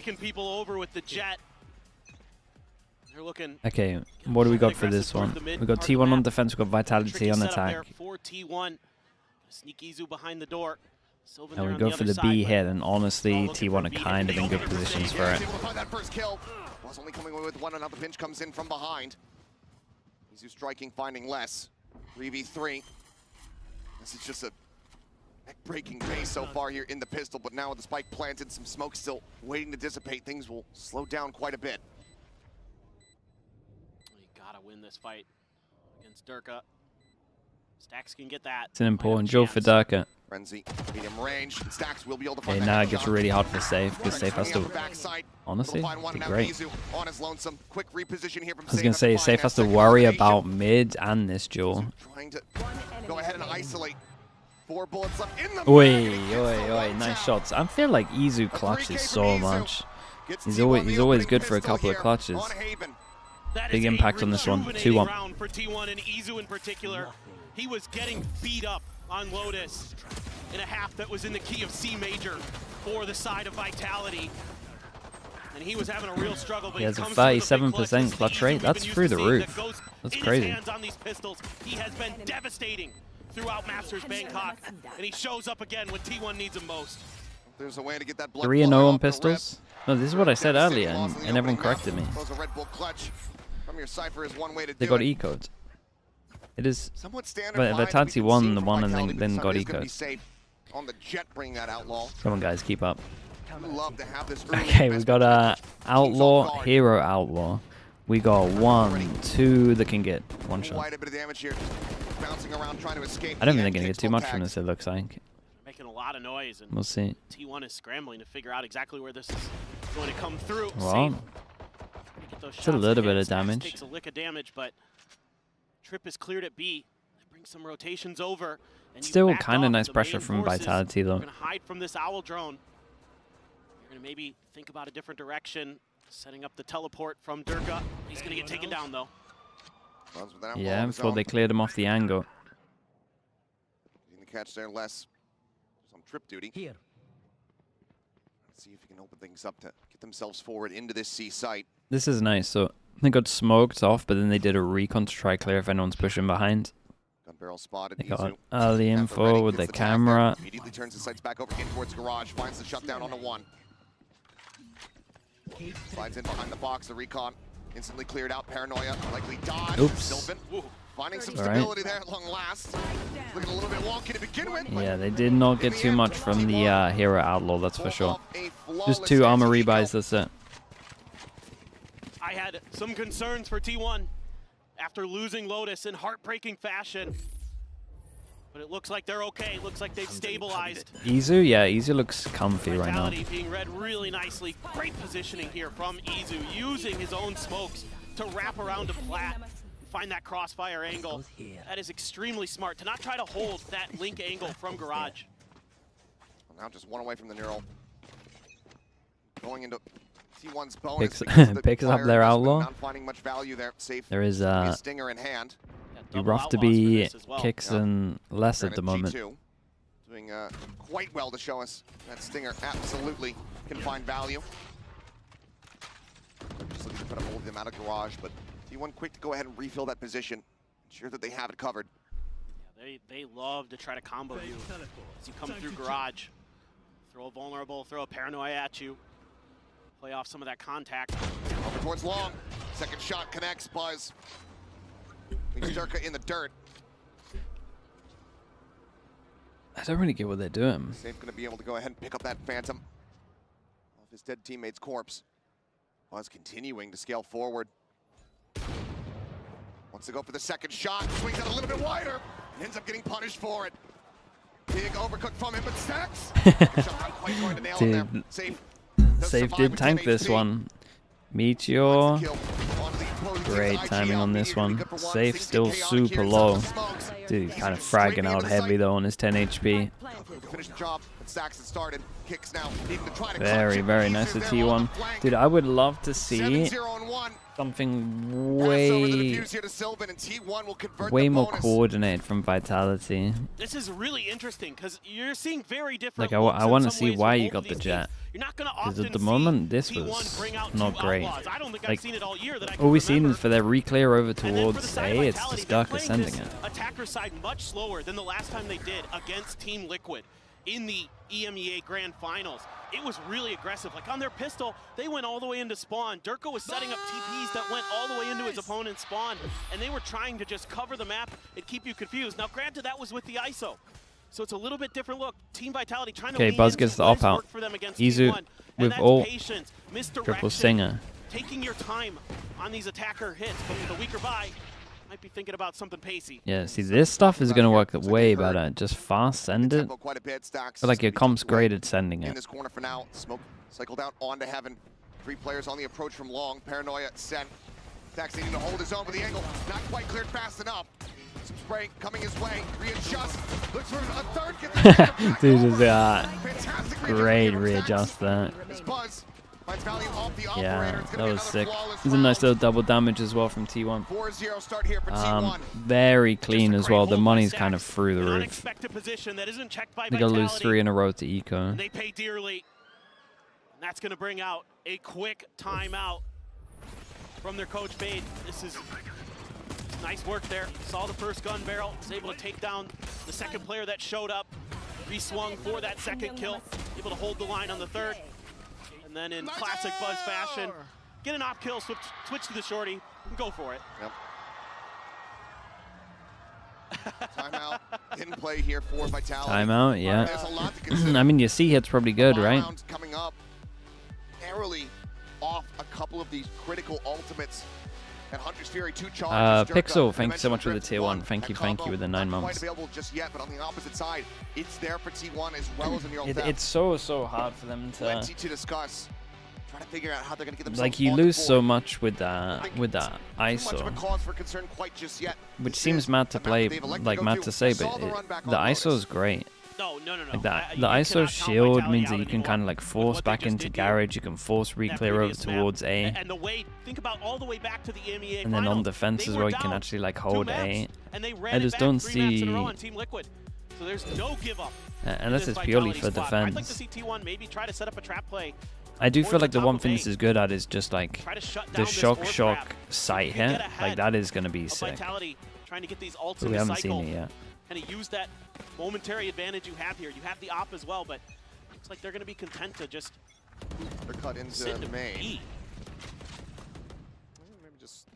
People over with the jet. They're looking. Okay, what do we got for this one? We got T1 on defense. We got Vitality on attack. For T1, sneak Izu behind the door. And we go for the B hit, and honestly, T1 are kind of in good positions for it. That first kill was only coming away with one. Another pinch comes in from behind. Izu striking, finding less. 3v3. This is just a neck-breaking pace so far here in the pistol, but now with the spike planted, some smoke still waiting to dissipate, things will slow down quite a bit. You gotta win this fight against Durka. Stacks can get that. It's an important job for Durka. Frenzy, medium range. Stacks will be able to find Okay, now it gets really hard for Safe, because Safe has to, honestly, be great. On his lonesome. Quick reposition here from I was going to say, Safe has to worry about mid and this duel. Trying to go ahead and isolate. 4 bullets left in the Oi, nice shots. I feel like Izu clutches so much. He's always good for a couple of clutches. Big impact on this one. 2-1. For T1 and Izu in particular. He was getting beat up on Lotus in a half that was in the key of C major for the side of Vitality. And he was having a real struggle, but he has a 37% clutch rate. That's through the roof. That's crazy. On these pistols. He has been devastating throughout Masters Bangkok, and he shows up again when T1 needs him most. There's a way to get that blood 3-0 on pistols? No, this is what I said earlier, and everyone corrected me. They got E-codes. It is, but Vitality won the one and then got E-codes. Come on, guys, keep up. Okay, we got Outlaw, Hero Outlaw. We got 1, 2 that can get one shot. I don't think they're going to get too much from this, it looks like. Making a lot of noise, and we'll see. T1 is scrambling to figure out exactly where this is going to come through. Well, it's a little bit of damage. Takes a lick of damage, but Trip is cleared at B. They bring some rotations over. And still kind of nice pressure from Vitality, though. You're going to hide from this Owl drone. You're going to maybe think about a different direction. Setting up the teleport from Durka. He's going to get taken down, though. Yeah, before they cleared him off the angle. The catch there, less on trip duty. Here. Let's see if he can open things up to get themselves forward into this C site. This is nice. So they got smoked off, but then they did a recon to try clear if anyone's pushing behind. Gun barrel spotted. They got early info with the camera. Immediately turns the sights back over in towards garage. Finds the shutdown on the 1. Slides in behind the box. The recon instantly cleared out. Paranoia likely dodge. Oops. Sylvan finding some stability there at long last. Looking a little bit wonky to begin with. Yeah, they did not get too much from the Hero Outlaw, that's for sure. Just 2 armor rebuys, that's it. I had some concerns for T1 after losing Lotus in heartbreaking fashion. But it looks like they're okay. Looks like they've stabilized. Izu, yeah, Izu looks comfy right now. Vitality being read really nicely. Great positioning here from Izu, using his own smokes to wrap around to Plat and find that crossfire angle. That is extremely smart, to not try to hold that link angle from garage. Well, now just 1 away from the neural. Going into T1's bonus. Picks up their Outlaw. Not finding much value there. Safe. There is a stinger in hand. Be rough to be kicks and less at the moment. Doing quite well to show us that stinger absolutely can find value. Just looking to try to hold them out of garage, but T1 quick to go ahead and refill that position. Ensure that they have it covered. Yeah, they love to try to combo you as you come through garage. Throw a vulnerable, throw a paranoia at you. Play off some of that contact. Over towards long. Second shot connects. Buzz. Durka in the dirt. I don't really get what they're doing. Safe going to be able to go ahead and pick up that Phantom off his dead teammate's corpse. Buzz continuing to scale forward. Wants to go for the second shot. Swings out a little bit wider. And ends up getting punished for it. Big overcook from him, but Stacks. Not quite going to nail him there. Safe did tank this one. Meteor. Great timing on this one. Safe still super low. Dude, kind of fragging out heavy though on his 10 HP. Very, very nice to T1. Dude, I would love to see something way more coordinated from Vitality. This is really interesting because you're seeing very different. Like I want to see why you got the jet. You're not going to Because often at the moment, this T1 was bring out not two great. outlaws. I don't think Like, I've seen it all year that I can all we've seen remember. is for their reclear over And then for the towards side A, of it's Vitality, just they're Dark playing ascending this it. attacker side much slower than the last time they did against Team Liquid in the EMEA Grand Finals. It was really aggressive. Like on their pistol, they went all the way into spawn. Durko was setting up TPs that went all the way into his opponent's spawn, and they were trying to just cover the map and keep you confused. Now, granted, that was with the ISO, so it's a little bit different look. Team Vitality trying to lean Buzz into gets the what has op out. worked for them against Izu T1, and with that's ult. patience, misdirection, Triple Stinger. taking your time on these attacker hits, but with a weaker buy, might be thinking about something pacey. Yeah, see, this stuff is going to work way better. Just fast send it. But like your comp's great at sending In it. this corner for now, smoke cycled out onto heaven. 3 players on the approach from long. Paranoia sent. Stax needing to hold his own, but the angle not quite cleared fast enough. Some spray coming his way. Readjust. Looks for a third. Get the Dude, Fantastic great from readjust Stax. that. This Buzz finds Valiant off the Yeah, operator. It's that gonna be was another sick. flawless There's a nice round. little double damage as well from T1. 4-0 start here for T1. Very clean as well. The Hold by money's Stax. kind of through the An roof. unexpected position that isn't checked by They're going to lose Vitality. 3 in a row to Eco. And they pay dearly. And that's going to bring out a quick timeout from their coach Fade. This is nice work there. Saw the first gun barrel, was able to take down the second player that showed up. Reswung for that second kill, able to hold the line on the third. And then in classic Buzz fashion, get an op kill, switch to the shorty, and go for it. Yep. Timeout. Didn't play here for Vitality. Timeout, yeah. There's a lot to consider. I mean, your C hit's probably good, right? Round coming up, narrowly off a couple of these critical ultimates. And Hunter's Fury 2 charges. Pixel, thank you so much for the tier 1. Thank you with the 9 Not months. quite available just yet, but on the opposite side, it's there for T1 as well as in your own It's so hard for them to... Plenty to discuss. Trying to figure out how they're going to get themselves Like, you on the lose so board. much with that Too much of a ISO. cause for concern quite just yet. Which This seems is mad to a map play, that they've elected like go mad to. to say, Saw but the run back the on ISO is great. No. Like that, You the cannot ISO count shield Vitality means that out you can anymore kind of like with force what they back just into did here. garage. You can force That reclear over previous map. towards A, And the way, think about all the way back to the EMEA and then on finals. defense They as were well. You can down actually like 2 hold maps, A. and they ran I it just back don't 3 maps in a row see- on Team Liquid. So there's no give up. Unless in it's this purely Vitality for squad. I'd like to defense. see T1 maybe try to set up a trap play. I do feel towards like the the one top thing of this A. is good at is just like Try to shut down the this shock orb shock trap. sight You can hit. get Like ahead that is gonna be of sick. Vitality trying to get these ults But in we the haven't cycle. seen it yet. Kind of use that momentary advantage you have here. You have the op as well, but looks like they're going to be content to just They're cut sit into to main. B. Maybe just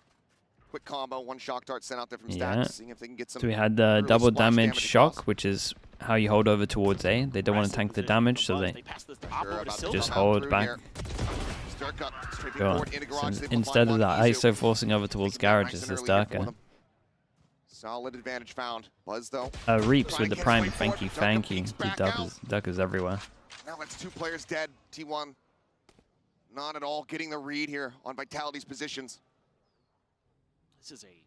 quick combo, 1 shock dart sent out there from Yeah. Stax, seeing if they can get some. So we had the early double splash damage across. shock, which is how you hold over towards A. They don't want to Aggressive tank the position damage, from so Buzz. they pass this Sure, op over to about to Silva. just come out hold through back. here. Stirka straight go on. forward into garage, So simplify instead of one, that Izu. ISO forcing over towards Taking that garage, nice it's and this early here for darker. them. Solid advantage found. Buzz though. Reaps Trying with the to get prime. his way Thank forward. you, Durka thank you. peeks Dude, back Duck is everywhere. Now that's 2 players dead. T1 not at all getting the read here on Vitality's positions. This is a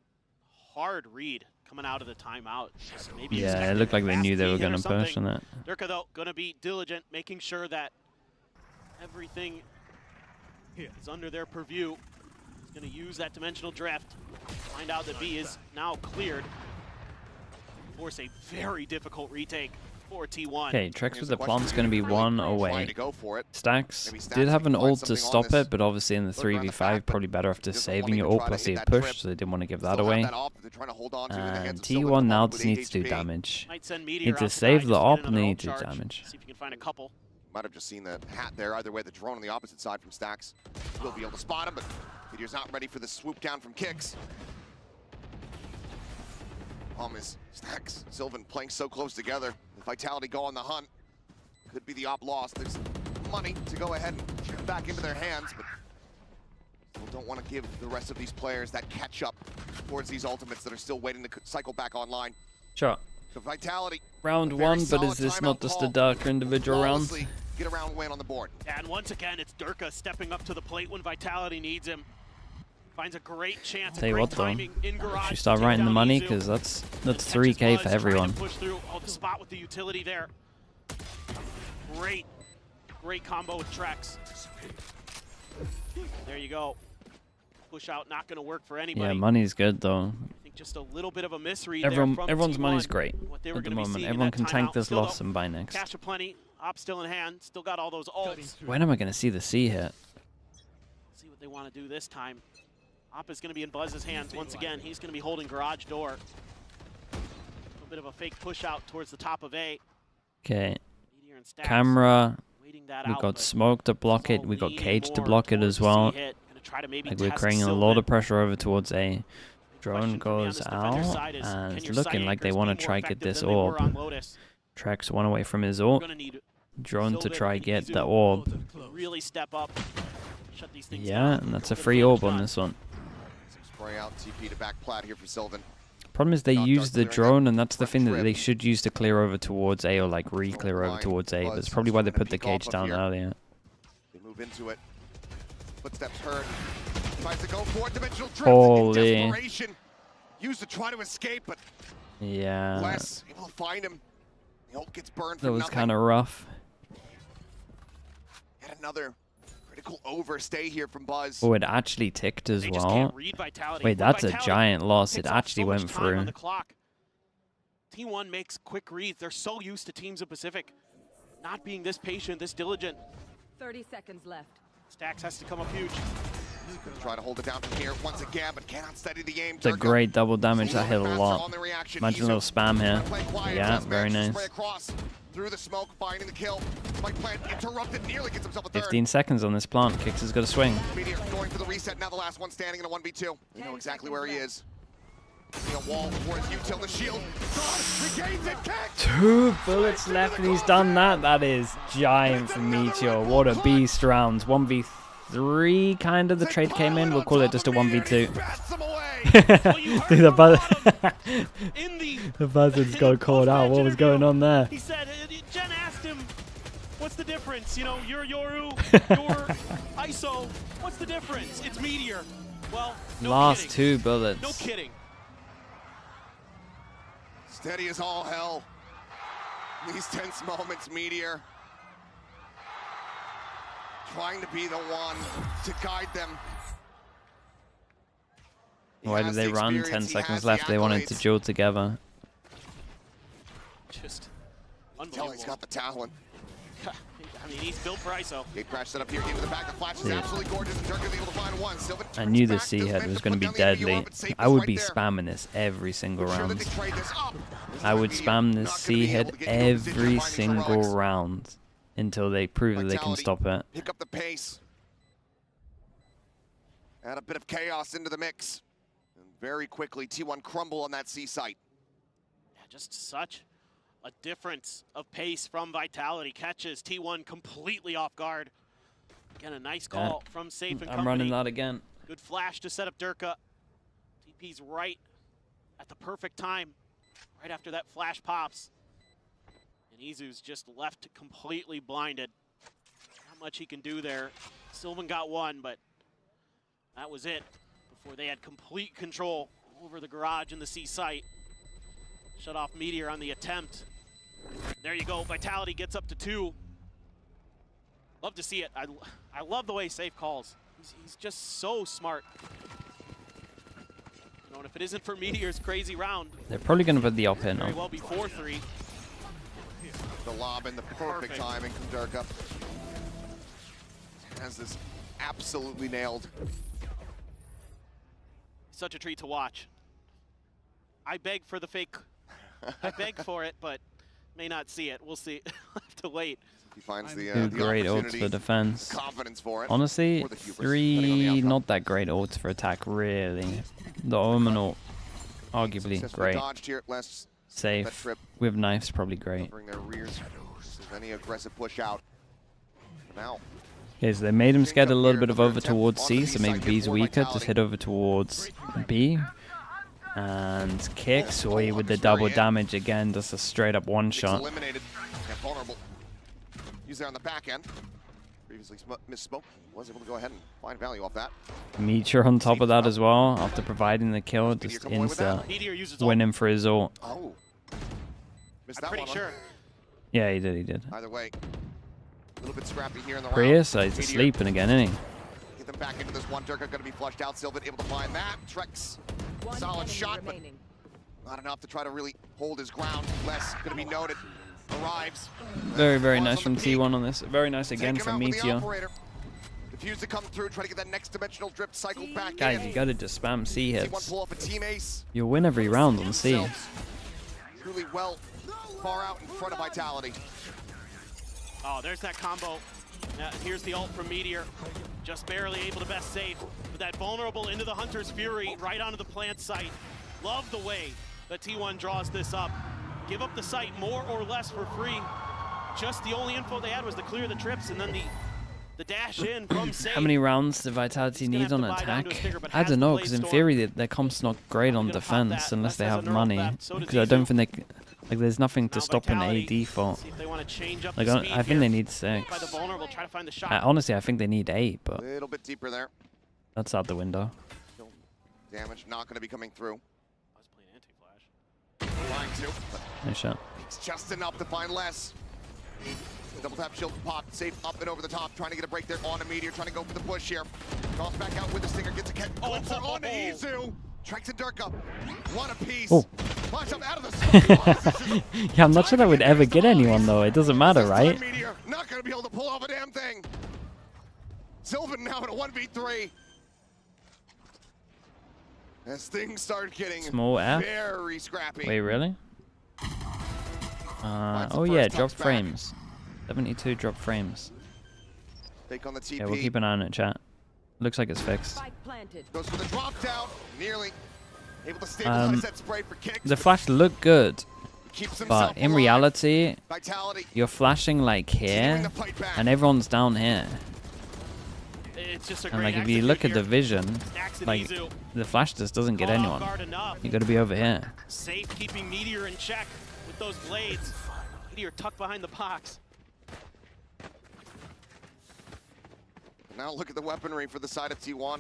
hard read coming out of the timeout. Just maybe Yeah, it expecting looked a like they fast knew they lead were hit or going to push something. on that. Durka, though, going to be diligent, making sure that everything is under their purview. He's going to use that dimensional drift. Find out that B is now cleared. Force a very difficult retake for T1. Okay, Trex Here's with the the question plant's for going to be you. 1 Trying away. to go for it. Stax Maybe Stax did have can an find ult to something on stop this. it, but obviously in the Look around the 3v5, back, but probably better off he just doesn't wanna saving your even ult try to plus hit the that push, trip. so they didn't want to give that Still have away. that off that they're trying to hold on to in the hands And of Silva T1 now with just needs to do HP. damage. Might send Meteor Need out to die save just the to get op, another need ult to charge. damage. See if you can find a couple. Might have just seen the hat there. Either way, the drone on the opposite side from Stax will be able to spot him, but Meteor's not ready for the swoop down from kicks. Problem is, Stax, Sylvan playing so close together. If Vitality go on the hunt, could be the op lost. There's money to go ahead and chip back into their hands, but still don't want to give the rest of these players that catch up towards these ultimates that are still waiting to cycle back online. Sure. So Vitality. Round very 1, but solid is this timeout not just a call. darker individual round? Flawlessly get a round win on the board. And once again, it's Durka stepping up to the plate when Vitality needs him. Finds a great chance. Tell you great what though, timing in garage. should start to take writing the down money Izu. because that's And 3k catches for Buzz, trying to everyone. push through. Oh, the spot with the utility there. Great combo with Trex. There you go. Push out, not going to work for anybody. Yeah, money's good though. I think just a little bit of a misread Everyone, there from everyone's T1. money's great What they at were the gonna be moment. seeing in Everyone that can tank timeout. this Still loss though, and buy next. cash aplenty. Op still in hand, still got all those ults. When am I going to see the C hit? See what they want to do this time. Op is going to be in Buzz's hands once again. He's going to be holding garage door. A little bit of a fake push out towards the top of A. Okay. Meteor and Stacks Camera. waiting that We out, got but smoke to block it. We got leaning cage to more block it towards as the well. C-hit. Gonna try to maybe Like we're test creating a Sylvan. lot of pressure over towards A. Drone Question for me on goes this defender's out, side is, and can it's your looking side like they anchors want be to more try get effective this than they were on orb. Lotus? Tracks one away from his We're ult. gonna need Drone to Sylvan try and get Izu the orb. to really step up, shut these things Yeah, down. and that's a Get free another orb on shot. this one. Spray out TP to back plat here for Sylvan. Problem is they Not use the dark clearing drone, that and that's the front thing that trip. they should use to clear over towards A or like re-clear over Line towards A. Buzz That's probably why they trying to put the peek off cage of down here. earlier. They move into it. Footsteps heard. Tries to go for it. Dimensional drift. Holy. In desperation. Used to try to escape, but Yeah, less able to find him. The ult gets burned that for was nothing. kind of rough. Yet another critical overstay here from Buzz. Oh, it actually ticked as They just can't well. read Vitality. Wait, When that's a Vitality giant loss. It picks up actually so much went time on through. the clock. T1 makes quick reads. They're so used to teams of Pacific not being this patient, this diligent. 30 seconds left. Stacks has to come up huge. Try to hold it down from here once again, but cannot steady the aim. It's a great double damage. That hit a Faster lot. on the reaction. Imagine a little spam here. Play quiet, Yeah, does very manage to nice. spray across through the smoke, finding the kill. Spike plant interrupted, nearly gets himself a third. 15 seconds on this plant. Kicks has got a swing. Meteor going for the reset, now the last one standing in a 1v2. They know exactly where he is. See a wall for his util, the shield. Regains it, kick! 2 bullets left and he's done that. That is giant for Meteor. What a beast round. 1v3 kind of. The trade came in. We'll call it just a 1v2. Bats him away! Dude, the In the buzzards got caught out. What was going on there? He said, Jen asked him, what's the difference? You know, you're Yoru, you're ISO. What's the difference? It's Meteor. Well, no Last kidding. 2 bullets. No kidding. Steady as all hell. These tense moments, Meteor. Trying to be the one to guide them. He Why did has they the run? 10 experience, he seconds has left. the They wanted to accolades. duel together. Just Tell unbelievable. he's got the talent. I mean, he's built for ISO. Gate crash set up here into the back. The flash is Dude. absolutely gorgeous. And Durka able to find one. Sylvan I turns knew the back, C doesn't head manage was to going to put be down the deadly. Meteor, but safe I is would right be there. spamming this every single Sure that round. they trade this up. I would Meteor spam not this gonna C be able head to get into a position every of finding single heroics. round until they prove that they can Vitality. stop it. Pick up the pace. Add a bit of chaos into the mix. And very quickly, T1 crumble on that C site. Yeah, just such a difference of pace from Vitality. Catches T1 completely off guard. Again, a nice call from Safe and I'm company. running that again. Good flash to set up Durka. TP's right at the perfect time, right after that flash pops. And Izu's just left completely blinded. Not much he can do there. Sylvan got one, but that was it before they had complete control over the garage and the C site. Shut off Meteor on the attempt. There you go, Vitality gets up to 2. Love to see it. I love the way Safe calls. He's just so smart. You know, and if it isn't for Meteor's crazy round, They're probably going to put the op in very now. well be 4-3. The lob in the perfect Perfect. timing from Durka. Has this absolutely nailed. Such a treat to watch. I beg for the fake. I beg for it, but may not see it. We'll see. We'll have to wait. He finds the, Two the great ults opportunity, for defense. confidence for it. Honestly, or the hubris, depending on the 3 outcome. not that great ults for attack, really. The Omen ult, arguably Successfully great. dodged here, less that Safe. trip, With knives, probably great. covering their rears. If any aggressive push out. Now, Okay, so they made him scared a Kingdom little here, bit of another over attempt towards on C, the so B maybe side, B's more weaker. Just Vitality. hit over towards B. And kicks away with the Understory double in. damage again, just a straight up one it's shot. eliminated and vulnerable. He's there on the back end. Previously misspoke. Was able to go ahead and find value off that. Meteor on top of that as well, after providing the kill, Meteor just come away with that? insta Meteor uses ult. winning for his ult. Oh. Missed I'm that pretty one. sure. Yeah, he did. Either way, a little bit scrappy here in the Prius, round. he's Meteor sleeping again, isn't he? get them back into this one. Durka going to be flushed out. Sylvan able to find that. Trex, One solid enemy shot, but remaining. not enough to try to really hold his ground. Less going to be noted. arrives. Very, very Buzz nice on from the peak. T1 on this. Very nice again Take him from out with the Meteor. operator. Defuse to come through, try to get that next dimensional drift cycle back Guys, in. you gotta just spam C T1 hits. pull off a team ace. You'll win every round on C. Themselves truly well far out in front of Vitality. Oh, there's that combo. Here's the ult from Meteor. Just barely able to best save. With that vulnerable into the Hunter's Fury right onto the plant site. Love the way that T1 draws this up. Give up the site more or less for free. Just the only info they had was to clear the trips and then the dash in from safe. How many rounds do Vitality need on attack? I don't know, because in theory their comp's not great on defense unless they have money. Because I don't think they... Like, there's nothing to stop an AD for. Like, I think they need 6. Honestly, I think they need 8, but... A little bit deeper there. That's out the window. Damage not going to be coming through. I was playing anti-flash. Trying to, but Nice shot. it's just enough to find less. Double tap shield pop, safe up and over the top, trying to get a break there on a Meteor, trying to go for the push here. Draws back out with the stinger, gets a catch. Glimpse on to Izu. Treks and Durka. One apiece. Oh. Flash up out of the Yeah, I'm not sure that would ever get anyone, though. It doesn't matter, right? Meteor not going to be able to pull off a damn thing. Sylvan now in a 1v3. As things start getting Small F. very scrappy. Wait, really? Oh yeah, drop frames. 72 drop frames. Take on the TP. Yeah, we'll keep an eye on it, chat. Looks like it's fixed. Spike planted. Goes for the drop down. Nearly able to stabilize that spray for kicks. The flash looked good, Keeps himself but in alive. reality, Vitality you're flashing like continuing here, to fight back. and everyone's down here. It's just a And great like, if you look at the execute vision, Stacks and like, Izu. the flash just doesn't get Caught off anyone. guard enough. You gotta be over here. Safe keeping Meteor in check with those blades. Meteor tucked behind the box. Now look at the weaponry for the side of T1.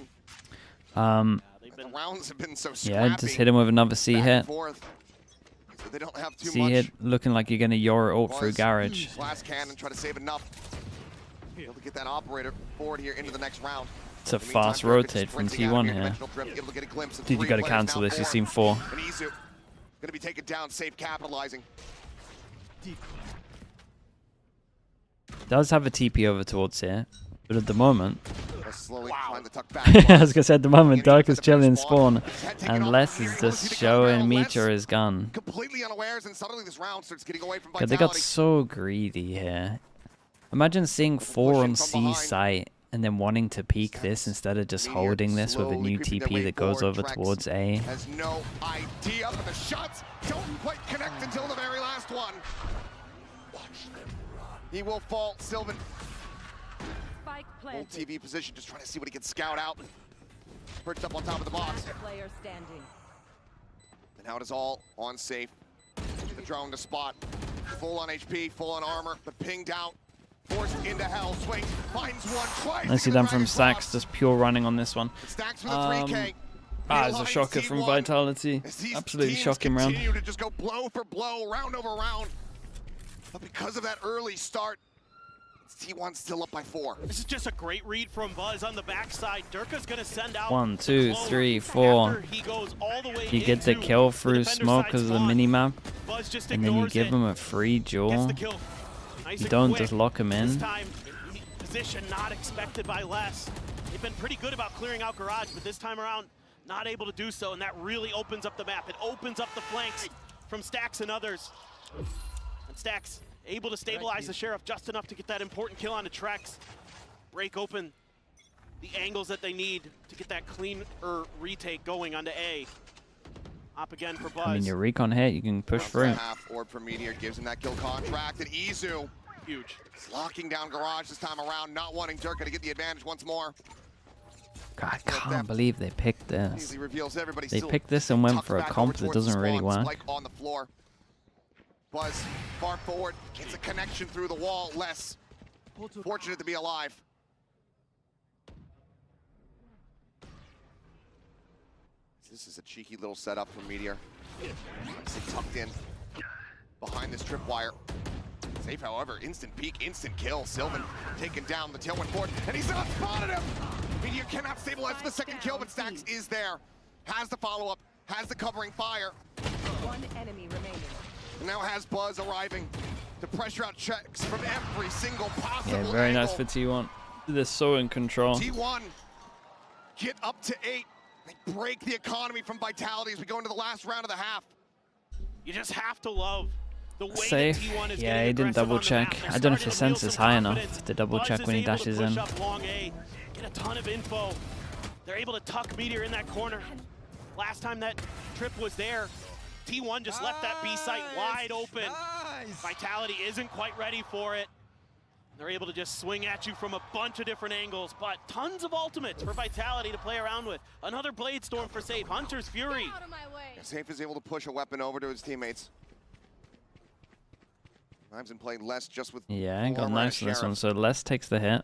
They've The been rounds have been so scrappy. Yeah, just hit him with another C back hit. and forth. So they don't have too C much. hit, looking like you're gonna Yora ult through Buzz, garage. Last cannon, try to save enough. Able to get that operator forward here into the next round. It's a In the meantime, fast Durka rotate just from sprinting out T1 here. dimensional drift, able to get a glimpse of Dude, you 3 gotta players cancel now this. You've forward. seen 4. And Izu gonna be taken down, safe capitalizing. Does have a TP over towards here, but at the moment, Slowly trying to tuck back. I was gonna say at the moment, Dark is chilling in spawn, and Les is just showing Meteor his gun. Completely unawares, and suddenly this round starts getting away from God, Vitality. they got so greedy here. Imagine seeing 4 on C site and then wanting to peek this instead of just holding this with a new TP that goes over towards A. Has no idea, but the shots don't quite connect until the very last one. He will fall. Sylvan, Spike old planted. TV position, just trying to see what he can scout out. Perched up on top of the box. Player standing. And now it is all on safe. The drone to spot. Full on HP, full on armor, but pinged out. Forced into hell. Swings, finds one, tries. Nicely done from Stacks, just pure running on this one. Stacks for the 3K. It's a shocker from Vitality. Absolutely shocking round. Continue to just go blow for blow, round over round. But because of that early start, T1 still up by 4. This is just a great read from Buzz on the backside. Durka's gonna send out 1, 2, Chloe 3, 4. after he goes all the way You get the into kill the through defender smoke side because of the spawn. minimap, Buzz just and then you ignores give it. him a free Gets duel. the kill. Nice You and don't quick. just lock him This in. time, position not expected by Les. They've been pretty good about clearing out garage, but this time around, not able to do so, and that really opens up the map. It opens up the flanks from Stacks and others. And Stacks able to stabilize the Sheriff just enough to get that important kill onto Trex. Break open the angles that they need to get that clean retake going onto A. Up again for Buzz. I mean, your recon hit, you can push through. Half orb for Meteor gives him that kill contract, and Izu Huge. is locking down garage this time around, not wanting Durka to get the advantage once more. God, I can't believe they picked this. Easily reveals everybody They still picked this and went tucked for a back comp over that towards the doesn't really spawn, work. Spike on the floor. Buzz far forward, gets a connection through the wall. Less fortunate to be alive. This is a cheeky little setup for Meteor. Nicely tucked in behind this tripwire. Safe, however, instant peek, instant kill. Sylvan taken down, the tailwind forward, and he's not spotted him! Meteor cannot stabilize for the second kill, but Stacks is there. Has the follow-up, has the covering fire. One enemy remaining. And now has Buzz arriving. to pressure out checks from every single possible Yeah, very nice angle. for T1. They're so in control. T1 get up to 8. They break the economy from Vitality as we go into the last round of the half. You just have to love the way Safe. that T1 is Yeah, getting he didn't aggressive double on the check. map. They're I don't know if starting his to build sense is some high enough confidence. to double Buzz check is when he able to dashes push in. up long A, get a ton of info. They're able to tuck Meteor in that corner. Last time that trip was there, T1 just left that B site wide open. Vitality isn't quite ready for it. They're able to just swing at you from a bunch of different angles, but tons of ultimates for Vitality to play around with. Another Blade Storm for Safe. Hunter's Fury. Out of my way. Safe is able to push a weapon over to his teammates. Knives been playing less just with Yeah, got Former nice on this Sheriff. one. So Les takes the hit.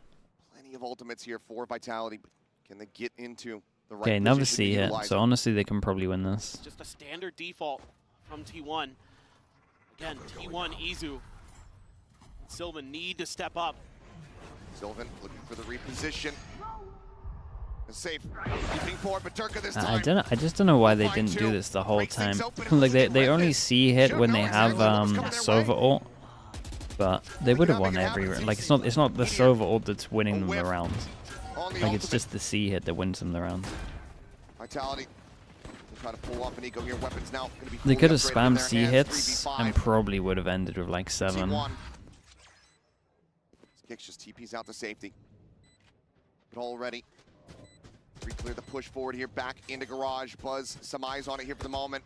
Plenty of ultimates here for Vitality. But can they get into the right Okay, another position to C hit. utilize So it? honestly, they can probably win this. Just a standard default from T1. Again, T1, Izu, Sylvan need to step up. Sylvan looking for the reposition. Safe, leaping forward, but Durka this time. I just don't know why they didn't do this the whole time. Like they only C hit when they have Sova ult, but they would have won every round. Like it's not the Sova ult that's winning them the rounds. Like it's just the C hit that wins them the round. Vitality to try to pull off an eco here. Weapons now going to be They fully could have upgraded in spammed their C hands. hits 3v5. and probably would have ended with like 7. T1. Kicks just TPs out to safety. But already, clear the push forward here, back into garage. Buzz, some eyes on it here for the moment.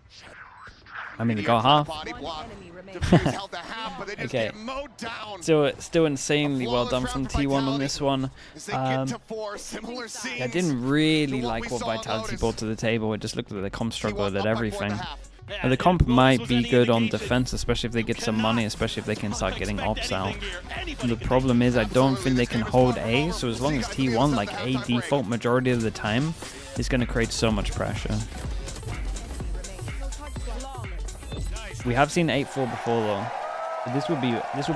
I mean, they Meteor got half. body One block. enemy remains. Defuse held to half, but they just Okay. get mowed down. Still insanely well done from T1 on this one. As they get to 4, similar scenes. I didn't really to what like we what saw on Vitality Lotus. brought to the table. It just looked like the comp struggle T1 at up by 4 everything. and a half. And the comp might be good on defense, especially if they get some money, especially if they can start getting ops out. And the problem is I don't think they can hold A, so as long as T1, like A default majority of the time, is going to create so much pressure. We have seen 8-4 before though. But this would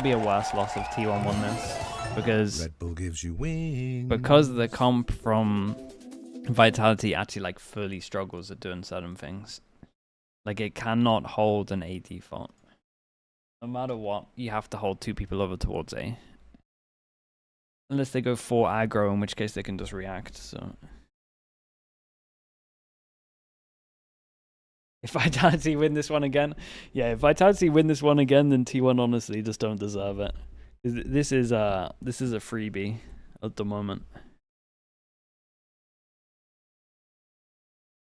be a worse loss if T1 won this. Because Red Bull gives you wings. because the comp from Vitality actually like fully struggles at doing certain things. Like it cannot hold an A default. No matter what, you have to hold 2 people over towards A. Unless they go 4 aggro, in which case they can just react, so. If Vitality win this one again, yeah, if Vitality win this one again, then T1 honestly just don't deserve it. This is a freebie at the moment.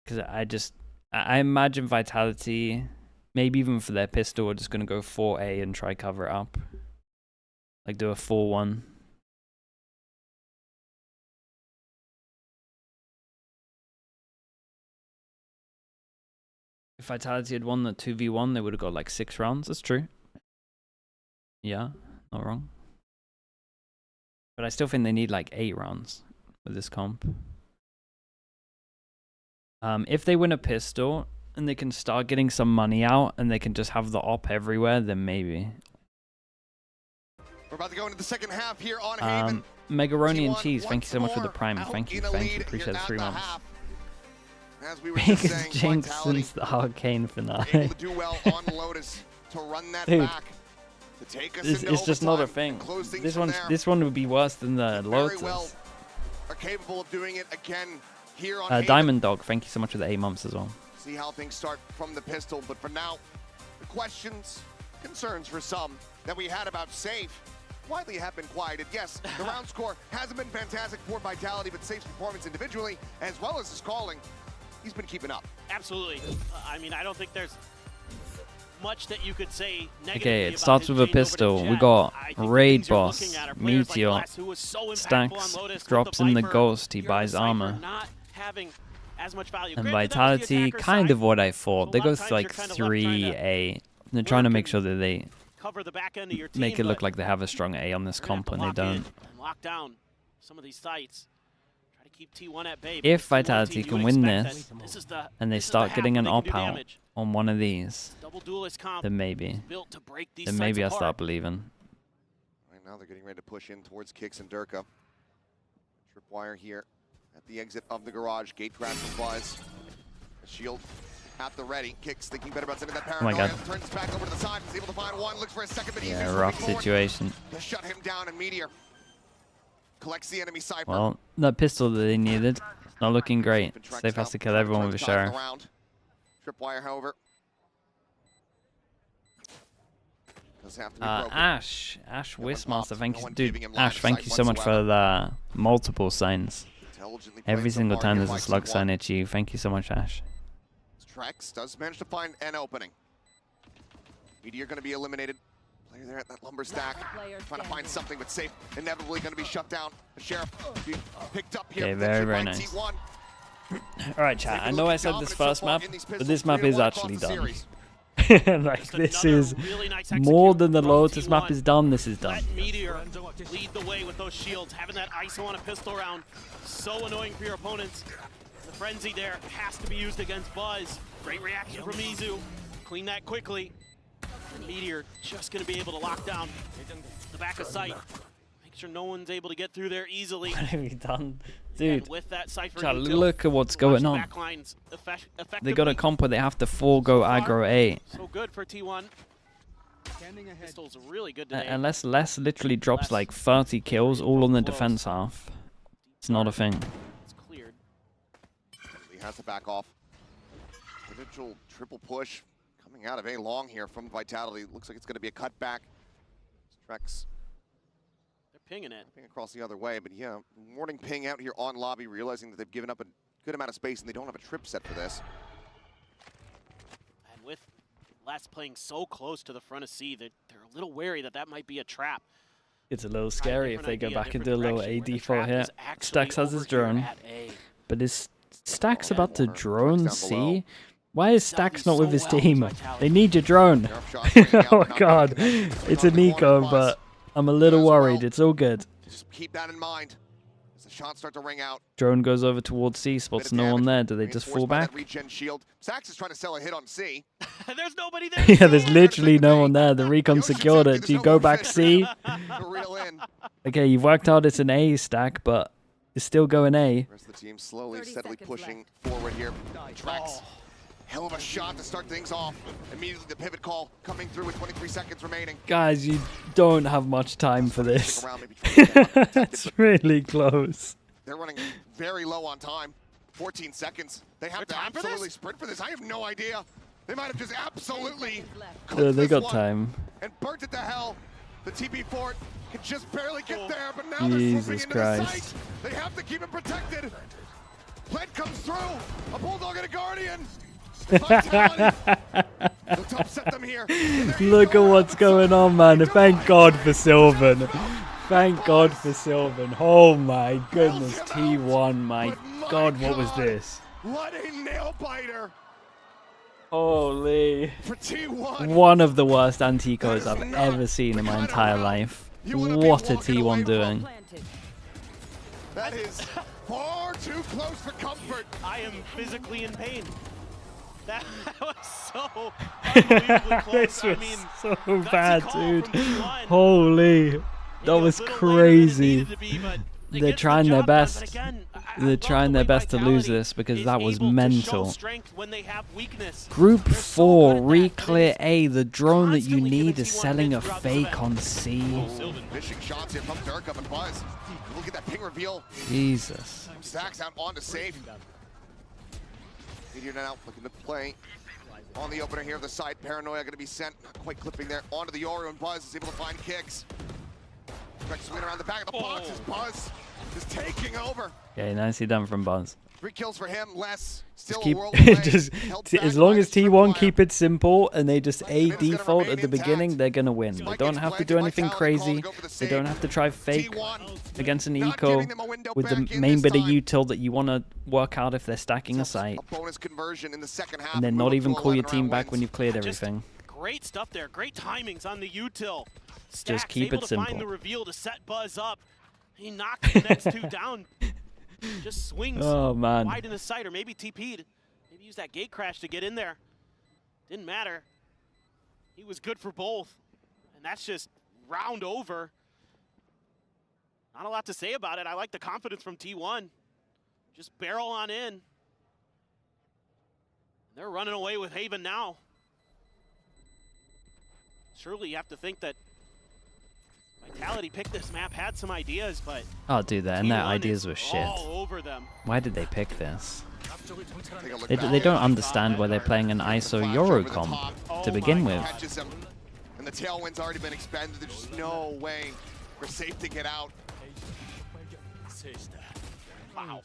Because I imagine Vitality, maybe even for their pistol, are just going to go 4A and try cover it up. Like do a 4-1. If Vitality had won the 2v1, they would have got like 6 rounds. That's true. Yeah, not wrong. But I still think they need like 8 rounds with this comp. If they win a pistol and they can start getting some money out and they can just have the op everywhere, then maybe. We're about to go into the second half here on Haven. Megaroni and T1 Cheese, thank you so much for the once prime. more Thank you, out in a thank you. lead Appreciate here the at 3 the months. half. As we were just Biggest saying, jinx Vitality since the Arcane able finale. to do well on Lotus to run that Dude, back. To take us It's into just not a overtime thing. and close things This from one, there. this one would be worse than the Very Lotus. well are capable of doing it again here on Haven. Diamond Dog, thank you so much for the 8 months as well. See how things start from the pistol, but for now, the questions, concerns for some that we had about Safe widely have been quieted. Yes, the round score hasn't been fantastic for Vitality, but Safe's performance individually, as well as his calling, he's been keeping up. Absolutely. I mean, I don't think there's much that you could say negatively Okay, it about starts his with a change over to pistol. We Jet. got I think the Raid things you're Boss, looking at are players like Meteor, Bless, who was so impactful Stacks, on Lotus with drops in the Viper. Ghost, he You're buys the Cypher armor. not having as much value. And Granted, that was the Vitality, attacker's kind side. of what I thought. They A lot go of times like you're kind of left trying to 3A. They're trying to work make and sure that they cover the back end of your team, make it look but like they have a strong A on this you're gonna comp, have and to they lock in don't. and lock down some of these sites. Try to keep T1 at bay. If because T1 Vitality team, you can would win expect this, that this is the, and they this is the start half getting where an they can op do out damage. on one of these, Double duelist comp then maybe. built to break these Then sites maybe I apart. start believing. Right now, they're getting ready to push in towards Kicks and Durka. Tripwire here at the exit of the garage. Gate crash applies. A shield At the ready, kicks, thinking better about sending that Oh my paranoia. God. Turns back over to the side, is able to find one, looks for a second, but Yeah, Easy's rough moving forward situation. to shut him down, and Meteor collects the enemy Cypher. Well, that pistol that they needed, it's not looking great. Safe has to kill everyone with a sheriff. Tripwire, however, does have to be broken. Ash Wistmaster, thank you, No one dude. giving him line Ash, of thank sight you so much for whatsoever. the multiple signs. Intelligently played Every so single far time here there's a by slug T1. sign at you. Thank you so much, Ash. Trex does manage to find an opening. Meteor going to be eliminated. Player there at that lumber stack, trying to find something, but safe. Inevitably going to be shut down. The sheriff picked up here. Okay, very by nice. T1. Alright, chat. I know I said this first map, but this map is actually done. Like, Just this another is really nice more than the execute from Lotus map T1. is done. This is done. Let Meteor lead the way with those shields. Having that ISO on a pistol round, so annoying for your opponents. The frenzy there has to be used against Buzz. Great reaction from Izu. Clean that quickly. And Meteor just going to be able to lock down the back of sight. Make sure no one's able to get through there easily. What have you done? And Dude, with that Cypher chat, util, look at what's watch going the on. backlines They got a effectively. comp where they have to forego aggro A. So good for T1. Pistol's really good today. Unless Les literally drops like 30 kills all on the defense half. It's not a thing. It's cleared. He has to back off. Potential triple push coming out of A long here from Vitality. Looks like it's going to be a cutback. Trex They're pinging it. ping across the other way, but yeah, warning ping out here on lobby, realizing that they've given up a good amount of space and they don't have a trip set for this. And with Les playing so close to the front of C, they're a little wary that that might be a trap. It's a little Try a scary if different they go idea, back and different do a little direction, A where the default trap here. is actually Stacks has his over here drone. at A. But is Stacks Oh, about to corner. drone Down below. C? Why is Stacks not so with his well with team? Vitality. They need your drone. Sheriff shot raining out, Oh not god, getting that. it's a On the corner, Nico, Buzz. but I'm a little As well. worried. It's all good. Just keep that in mind as the shots start to ring out. Drone goes over towards C, Bit spots of no one damage, there. Do they just reinforced fall by that back? regen shield. Sax is trying to sell a hit on C. There's nobody there. Yeah, there's Someone literally had to take no the one bait. there. The recon Yoshi secured said it. there's Do you no go more back fish C? to reel in. Okay, you've worked out it's an A stack, but it's still going A. The rest of the team slowly, 30 steadily seconds pushing forward here. Trex, Oh. hell of a shot to start things off. Immediately the pivot call coming through with 23 seconds remaining. Guys, you don't have much time for this. Stick around, maybe try to get that protected, It's but really close. they're running very low on time. 14 seconds. They have to time for absolutely this? sprint for this. I have no idea. They might have just absolutely left. cooked They this got one time. and burnt it to hell. The TP fort can just barely get Oh. there, but now they're Jesus swooping into Christ. the site. They have to keep it protected. Pled comes through. A bulldog and a guardian. Vitality. Let's upset them here. Look at what's going on, man. Thank God for Sylvan. Thank God for Sylvan. Oh my goodness, T1, my God, what was this? What a nail biter Holy. for T1. One of the worst anti-ecos I've ever seen in my entire life. What a T1 doing. Planted. That is far too close for comfort. I am physically in pain. That was so unbelievably close. This I was mean, so gutsy bad, call dude. from T1. Holy. That Maybe a was little later than it crazy. needed to be, but they They're get the trying their job done. best. But again, I They're love trying the their way best to lose Vitality this because is that was able to show mental. strength when they have weakness. Group They're so 4, good at that. re-clear A. The drone that you Constantly need giving is T1 selling a wins throughout this fake event. on C. Sylvan. Fishing shots here from Durka and Buzz. Look at that ping reveal. Jesus. Stacks out on to safe. Meteor now looking to play on the opener here of the side. Paranoia going to be sent, not quite clipping there, onto the Oreo, and Buzz is able to find kicks. Trex swinging around the back of the box as Buzz is taking over. Okay, nicely done from Buzz. 3 kills for him, less. Still Just keep, a world away. just Held as back long by as the T1 tripwire. keep it simple and they just A Min's gonna default remain at the beginning, intact. they're gonna win. They Spike don't gets have to planted, do anything Vitality call to crazy. go for the They save. don't have to try fake T1 against an not eco giving them a window with the back in main this bit of time. util that you want to work out if they're stacking a site, A bonus conversion in the second half. and then move not up even to call your 11 team round back when wins. you've cleared Just everything. Great stuff there. Great timings on the util. Stacks keep able it to find simple. the reveal to set Buzz up. He knocked the next 2 down. Just swings Oh man. wide in the sight, or maybe TP'd. Maybe use that gate crash to get in there. Didn't matter. He was good for both. And that's just round over. Not a lot to say about it. I like the confidence from T1. Just barrel on in. They're running away with Haven now. Surely you have to think that Vitality picked this map, had some ideas, but Oh, dude, and their ideas were shit. all over them. Why did they pick this? Take a look They back. don't understand why they're playing an ISO Flash Euro over the comp top. to begin with. Catches him, and the tailwind's already been expended. There's just no way for Safe to get out. Wow.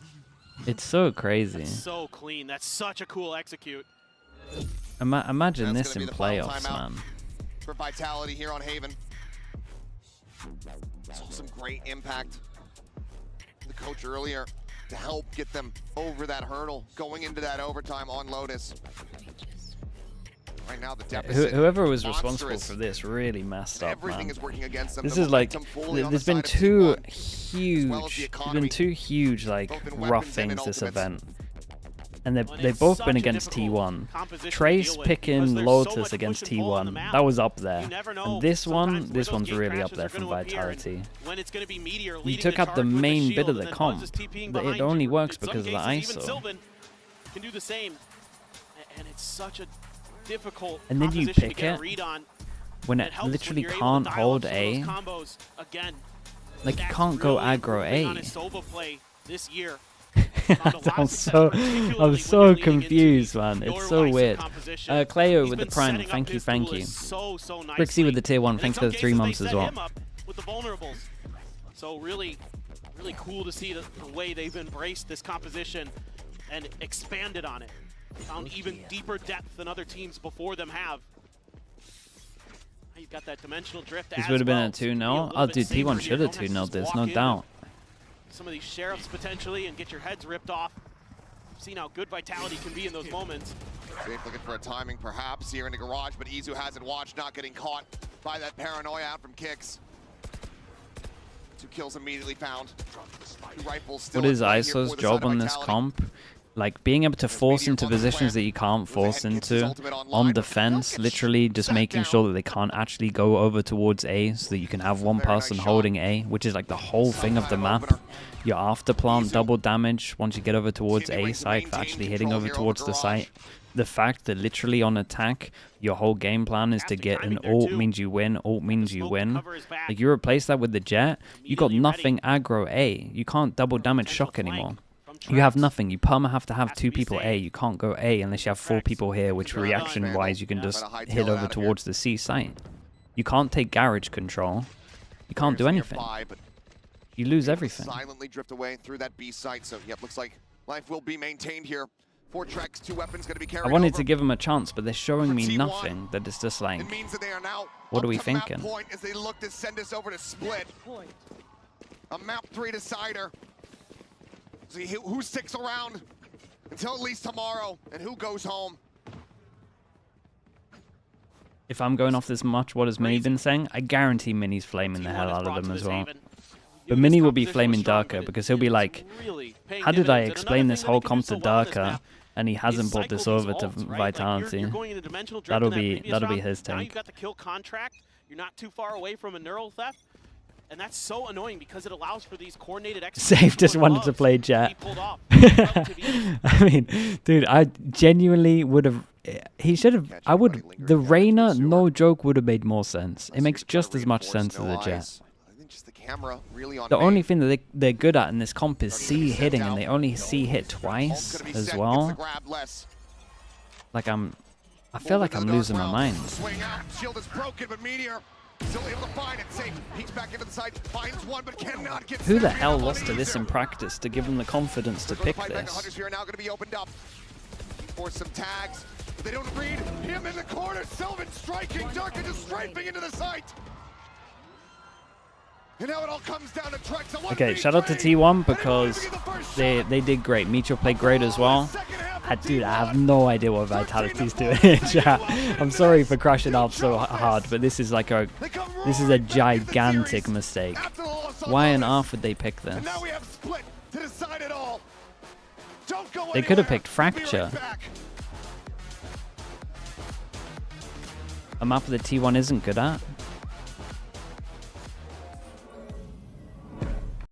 It's so crazy. So clean. That's such a cool execute. Imagine That's this gonna in be the final playoffs, timeout man. for Vitality here on Haven. Saw some great impact. The coach earlier to help get them over that hurdle going into that overtime on Lotus. Right now the deficit. Whoever was responsible monstrous. for this really messed up, Everything man. is working against them. This The is like, momentum fully on there's the been side of two T1, as well as the huge, economy, like both in rough weapons and in things this ultimates. event, and And they've it's both such been a against difficult T1. composition to Trace deal with because picking there's so Lotus much against push and pull on the T1, map. that was up there. You never know And this sometimes one, where this those one's gate really up crashes there are from gonna appear, and Vitality. when it's gonna be Meteor You leading took the out the charge with main shield, bit of and the then Buzz comp. is TPing It behind only you. works In some because of the cases, even ISO. Sylvan can do the same. And it's such a difficult And then you composition pick to get it a read on. When It it helps when literally you're able to can't dial up hold some of A. those combos again. Like, you That's can't go really aggro improving on A. his Sova play this year. I'm so confused, man. It's so weird. Cleo with the Prime, thank you. Brixie with the tier 1, thanks for the 3 months as well. With the vulnerables. So really cool to see the way they've embraced this composition and expanded on it. Found even deeper depth than other teams before them have. You've got that dimensional drift. This would have been a 2-0. Oh, dude, T1 should have 2-0 this, no doubt. Some of these sheriffs potentially and get your heads ripped off. Seen how good Vitality can be in those moments. Safe looking for a timing perhaps here in the garage, but Izu hasn't watched, not getting caught by that paranoia out from kicks. 2 kills immediately found. 2 rifles still What is in play here ISO's for the job side of on this Vitality. comp? Like, being able to force into positions that you can't force into on defense, literally just making sure that they can't actually go over towards A so that you can have one person holding A, which is like the whole thing of the map. Your after plant double damage once you get over towards A site for actually hitting over towards the site. The fact that literally on attack, your whole game plan is to get an ult means you win, ult means you win. Like, you replace that with the Jet, you got nothing aggro A. You can't double damage shock anymore. You have nothing. You perma have to have 2 people A. You can't go A unless you have 4 people here, which reaction-wise you can just hit over towards the C site. You can't take garage control. You can't do anything. You lose everything. Silently drift away through that B site, so yep, looks like life will be maintained here. 4 tracks, 2 weapons going to be carried I wanted over. to give them a chance, but they're showing For me T1, nothing. That it's just like, It means that they are now what are we up to map thinking? point as they look to send us over to split. A map 3 decider. See who sticks around until at least tomorrow and who goes home. if I'm going off this much, what has Mini been saying? I guarantee Mini's flaming the hell out of them as well. But Mini will be flaming Darker because he'll be like, how did I explain this whole comp to Darker and he hasn't brought this over to Vitality? That'll be his Now you've take. got the kill contract. You're not too far away from a neural theft. And that's so annoying because it allows for these coordinated Safe just wanted to play Jet. I mean, dude, I genuinely would have. He should have. I would. The Reyna, no joke, would have made more sense. It makes just as much sense as a Jet. I think just the camera really on The main. only thing that they're good at in this comp is C hitting, and they only C hit twice Gonna be as set, gets well. the grab less. Like I feel like I'm losing my mind. Swing out, shield is broken, but Meteor still able to find it. Safe, peeks back into the site, finds one, but cannot get. Who the Sentry hell up on lost to this Izu. in practice to give them the confidence to pick The this? Hunters here are now going to be opened up for some tags. But they don't read him in the corner. Sylvan striking, Darker just strafing into the site. And now it all comes down to Trex. Okay, shout out to T1 because they did great. Meteor played great as well. Dude, I have no idea what Vitality's doing in chat. I'm sorry for crashing out so hard, but this is like a gigantic mistake. Why on earth would they pick this? They could have picked Fracture. A map that T1 isn't good at.